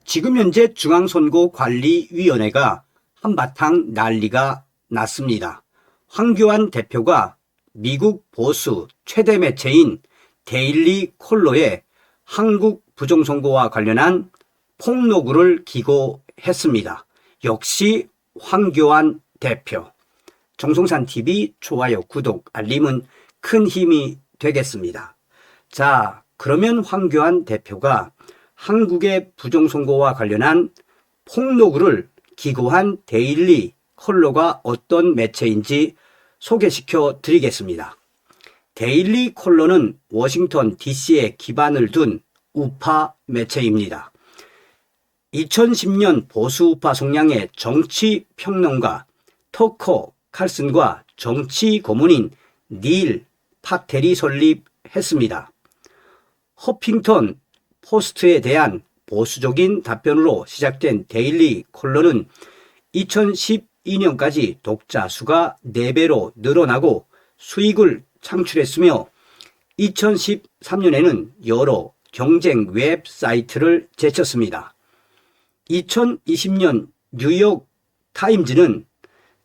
지금 현재 중앙선거관리위원회가 한바탕 난리가 났습니다. 황교안 대표가 미국 보수 최대 매체인 데일리 콜로에 한국 부정선거와 관련한 폭로글을 기고했습니다. 역시 황교안 대표. 정성산TV 좋아요, 구독, 알림은 큰 힘이 되겠습니다. 자, 그러면 황교안 대표가 한국의 부정선거와 관련한 폭로글을 기고한 데일리 컬러가 어떤 매체인지 소개시켜 드리겠습니다. 데일리 컬러는 워싱턴 DC에 기반을 둔 우파 매체입니다. 2010년 보수우파 성향의 정치평론가 터커 칼슨과 정치 고문인 닐 파텔이 설립했습니다. 허핑턴 포스트에 대한 보수적인 답변으로 시작된 데일리 컬러는 2012년까지 독자 수가 4배로 늘어나고 수익을 창출했으며 2013년에는 여러 경쟁 웹사이트를 제쳤습니다. 2020년 뉴욕 타임즈는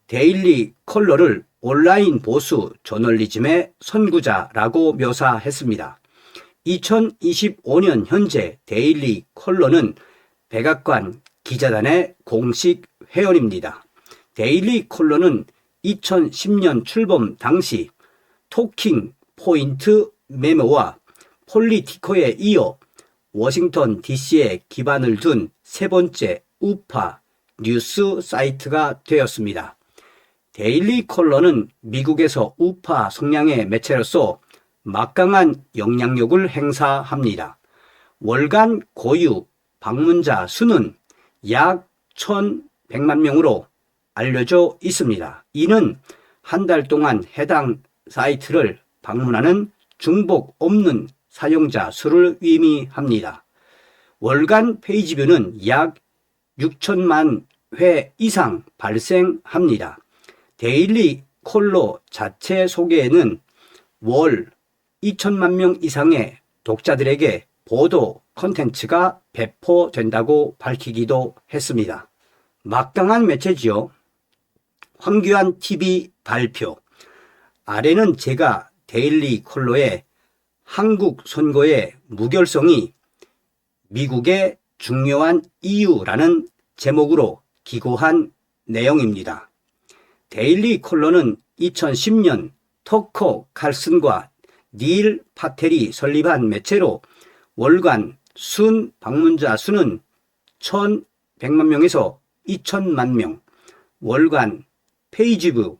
데일리 컬러를 온라인 보수 저널리즘의 선구자라고 묘사했습니다. 2025년 현재 데일리 컬러는 백악관 기자단의 공식 회원입니다. 데일리 컬러는 2010년 출범 당시 토킹 포인트 메모와 폴리티커에 이어 워싱턴 DC에 기반을 둔 세 번째 우파 뉴스 사이트가 되었습니다. 데일리 컬러는 미국에서 우파 성향의 매체로서 막강한 영향력을 행사합니다. 월간 고유 방문자 수는 약 1,100만 명으로 알려져 있습니다. 이는 한 달 동안 해당 사이트를 방문하는 중복 없는 사용자 수를 의미합니다. 월간 페이지뷰는 약 6천만 회 이상 발생합니다. 데일리 컬러 자체 소개에는 월 2천만 명 이상의 독자들에게 보도 컨텐츠가 배포된다고 밝히기도 했습니다. 막강한 매체지요. 황교안 TV 발표. 아래는 제가 데일리 컬러의 한국 선거의 무결성이 미국의 중요한 이유라는 제목으로 기고한 내용입니다. 데일리 컬러는 2010년 터커 칼슨과 닐 파텔이 설립한 매체로 월간 순 방문자 수는 1,100만 명에서 2천만 명, 월간 페이지뷰는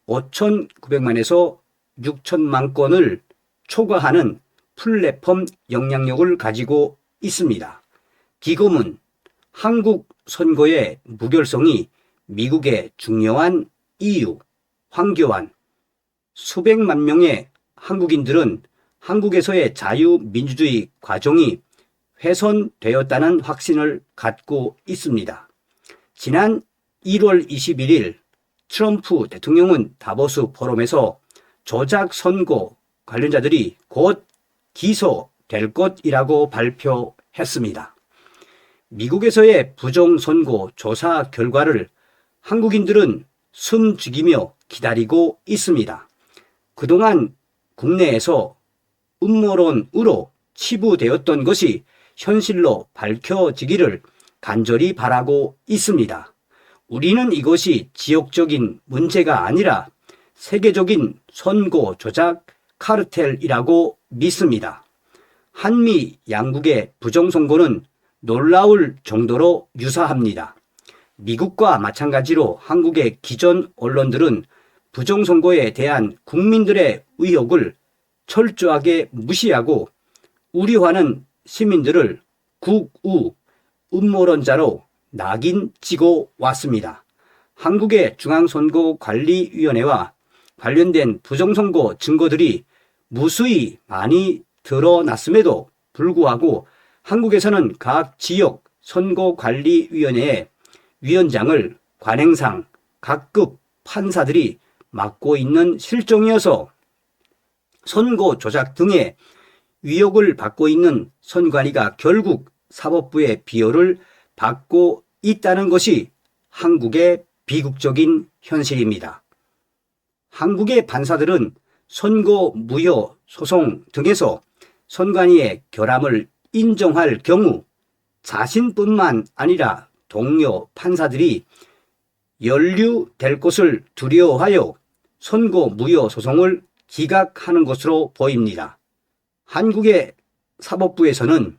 5,900만에서 6천만 건을 초과하는 플랫폼 영향력을 가지고 있습니다. 기고문, 한국 선거의 무결성이 미국의 중요한 이유, 황교안. 수백만 명의 한국인들은 한국에서의 자유민주주의 과정이 훼손되었다는 확신을 갖고 있습니다. 지난 1월 21일 트럼프 대통령은 다보스 포럼에서 조작 선거 관련자들이 곧 기소될 것이라고 발표했습니다. 미국에서의 부정선거 조사 결과를 한국인들은 숨죽이며 기다리고 있습니다. 그동안 국내에서 음모론으로 치부되었던 것이 현실로 밝혀지기를 간절히 바라고 있습니다. 우리는 이것이 지역적인 문제가 아니라 세계적인 선거 조작 카르텔이라고 믿습니다. 한미 양국의 부정선거는 놀라울 정도로 유사합니다. 미국과 마찬가지로 한국의 기존 언론들은 부정선거에 대한 국민들의 의혹을 철저하게 무시하고 우려하는 시민들을 극우 음모론자로 낙인 찍어 왔습니다. 한국의 중앙선거관리위원회와 관련된 부정선거 증거들이 무수히 많이 드러났음에도 불구하고 한국에서는 각 지역 선거관리위원회의 위원장을 관행상 각급 판사들이 맡고 있는 실정이어서 선거 조작 등의 위협을 받고 있는 선관위가 결국 사법부의 비호를 받고 있다는 것이 한국의 비극적인 현실입니다. 한국의 판사들은 선고 무효 소송 등에서 선관위의 결함을 인정할 경우 자신뿐만 아니라 동료 판사들이 연루될 것을 두려워하여 선고 무효 소송을 기각하는 것으로 보입니다. 한국의 사법부에서는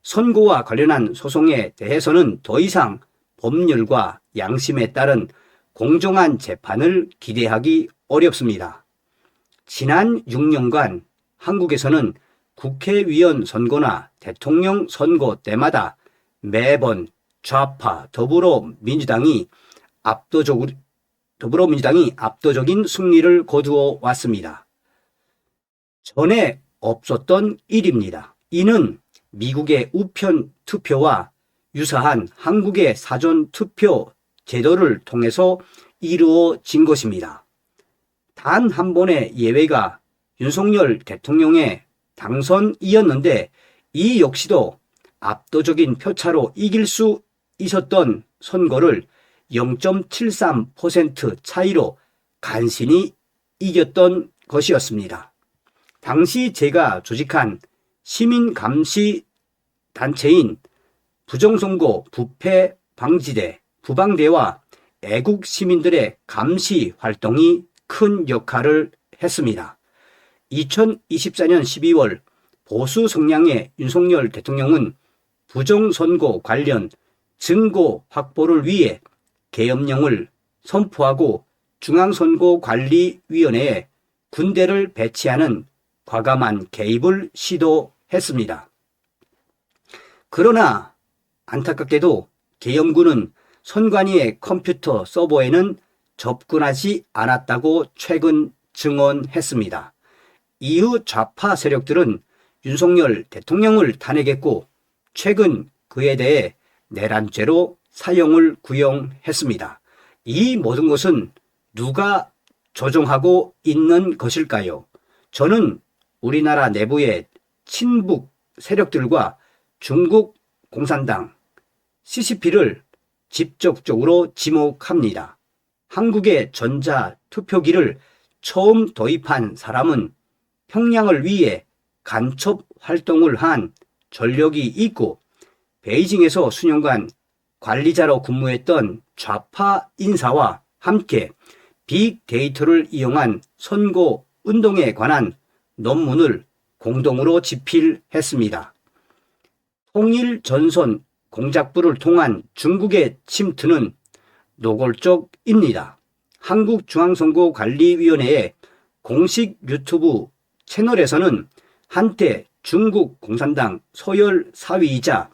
선고와 관련한 소송에 대해서는 더 이상 법률과 양심에 따른 공정한 재판을 기대하기 어렵습니다. 지난 6년간 한국에서는 국회의원 선거나 대통령 선거 때마다 매번 좌파 더불어민주당이 압도적인 승리를 거두어 왔습니다. 전에 없었던 일입니다. 이는 미국의 우편 투표와 유사한 한국의 사전 투표 제도를 통해서 이루어진 것입니다. 단 한 번의 예외가 윤석열 대통령의 당선이었는데 이 역시도 압도적인 표차로 이길 수 있었던 선거를 0.73% 차이로 간신히 이겼던 것이었습니다. 당시 제가 조직한 시민감시단체인 부정선거 부패방지대 부방대와 애국 시민들의 감시 활동이 큰 역할을 했습니다. 2024년 12월 보수 성향의 윤석열 대통령은 부정선거 관련 증거 확보를 위해 계엄령을 선포하고 중앙선거관리위원회에 군대를 배치하는 과감한 개입을 시도했습니다. 그러나 안타깝게도 계엄군은 선관위의 컴퓨터 서버에는 접근하지 않았다고 최근 증언했습니다. 이후 좌파 세력들은 윤석열 대통령을 탄핵했고 최근 그에 대해 내란죄로 사형을 구형했습니다. 이 모든 것은 누가 조종하고 있는 것일까요? 저는 우리나라 내부의 친북 세력들과 중국 공산당, CCP를 직접적으로 지목합니다. 한국의 전자투표기를 처음 도입한 사람은 평양을 위해 간첩 활동을 한 전력이 있고 베이징에서 수년간 관리자로 근무했던 좌파 인사와 함께 빅데이터를 이용한 선거 운동에 관한 논문을 공동으로 집필했습니다. 통일전선 공작부를 통한 중국의 침투는 노골적입니다. 한국중앙선거관리위원회의 공식 유튜브 채널에서는 한때 중국 공산당 서열 4위이자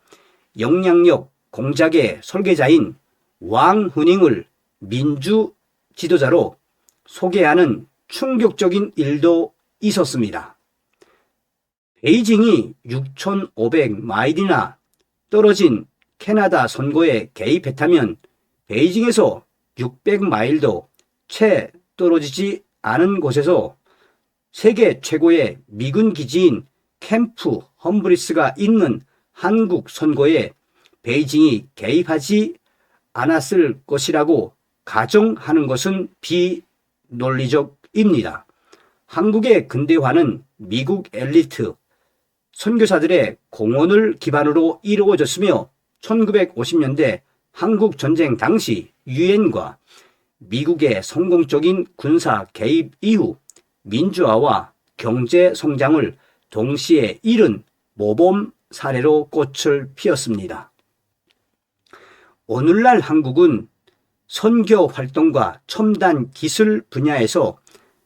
영향력 공작의 설계자인 왕훈잉을 민주 지도자로 소개하는 충격적인 일도 있었습니다. 베이징이 6,500마일이나 떨어진 캐나다 선거에 개입했다면 베이징에서 600마일도 채 떨어지지 않은 곳에서 세계 최고의 미군 기지인 캠프 험브리스가 있는 한국 선거에 베이징이 개입하지 않았을 것이라고 가정하는 것은 비논리적입니다. 한국의 근대화는 미국 엘리트 선교사들의 공헌을 기반으로 이루어졌으며 1950년대 한국 전쟁 당시 유엔과 미국의 성공적인 군사 개입 이후 민주화와 경제 성장을 동시에 이룬 모범 사례로 꽃을 피웠습니다. 오늘날 한국은 선교 활동과 첨단 기술 분야에서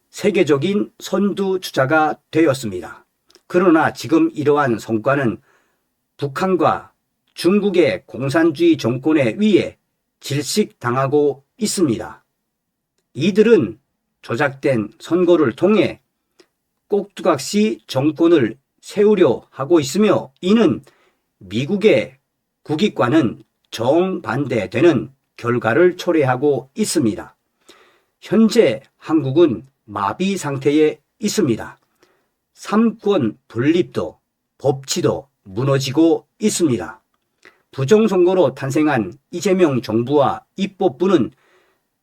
세계적인 선두주자가 되었습니다. 그러나 지금 이러한 성과는 북한과 중국의 공산주의 정권에 의해 질식당하고 있습니다. 이들은 조작된 선거를 통해 꼭두각시 정권을 세우려 하고 있으며 이는 미국의 국익과는 정반대되는 결과를 초래하고 있습니다. 현재 한국은 마비 상태에 있습니다. 삼권 분립도 법치도 무너지고 있습니다. 부정선거로 탄생한 이재명 정부와 입법부는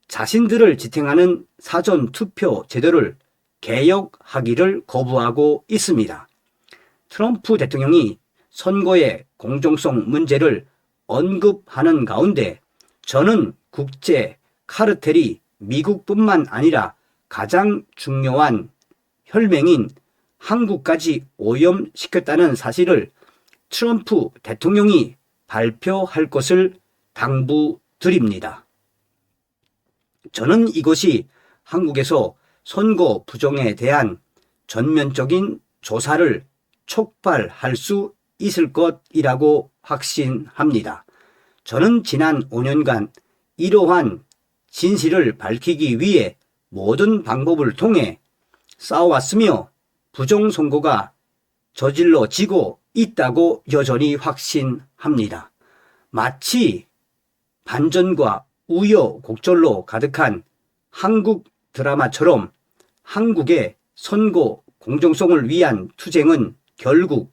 자신들을 지탱하는 사전투표 제도를 개혁하기를 거부하고 있습니다. 트럼프 대통령이 선거의 공정성 문제를 언급하는 가운데 저는 국제 카르텔이 미국뿐만 아니라 가장 중요한 혈맹인 한국까지 오염시켰다는 사실을 트럼프 대통령이 발표할 것을 당부드립니다. 저는 이것이 한국에서 선거 부정에 대한 전면적인 조사를 촉발할 수 있을 것이라고 확신합니다. 저는 지난 5년간 이러한 진실을 밝히기 위해 모든 방법을 통해 싸워왔으며 부정선거가 저질러지고 있다고 여전히 확신합니다. 마치 반전과 우여곡절로 가득한 한국 드라마처럼 한국의 선거 공정성을 위한 투쟁은 결국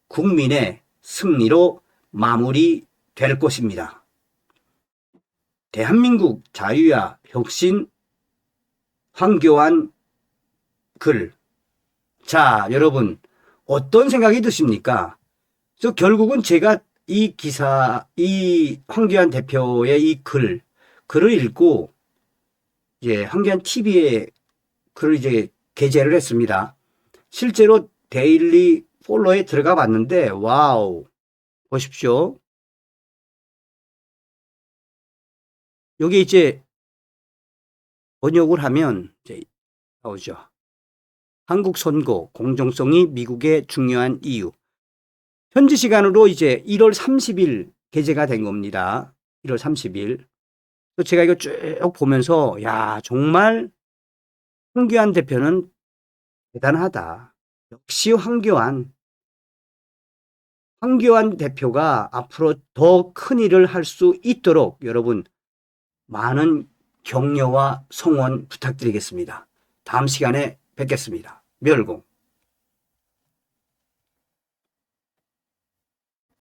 국민의 승리로 마무리될 것입니다. 대한민국 자유와 혁신 황교안 글. 자, 여러분 어떤 생각이 드십니까? 결국은 제가 이 기사, 이 황교안 대표의 이 글을 읽고 황교안 TV에 글을 게재를 했습니다. 실제로 데일리 폴로에 들어가 봤는데 와우, 보십시오. 여기 번역을 하면 나오죠. 한국 선거 공정성이 미국의 중요한 이유. 현지 시간으로 1월 30일 게재가 된 겁니다. 1월 30일. 제가 이거 쭉 보면서 야, 정말 황교안 대표는 대단하다. 역시 황교안 대표가 앞으로 더 큰 일을 할 수 있도록 여러분 많은 격려와 성원 부탁드리겠습니다. 다음 시간에 뵙겠습니다. 멸공.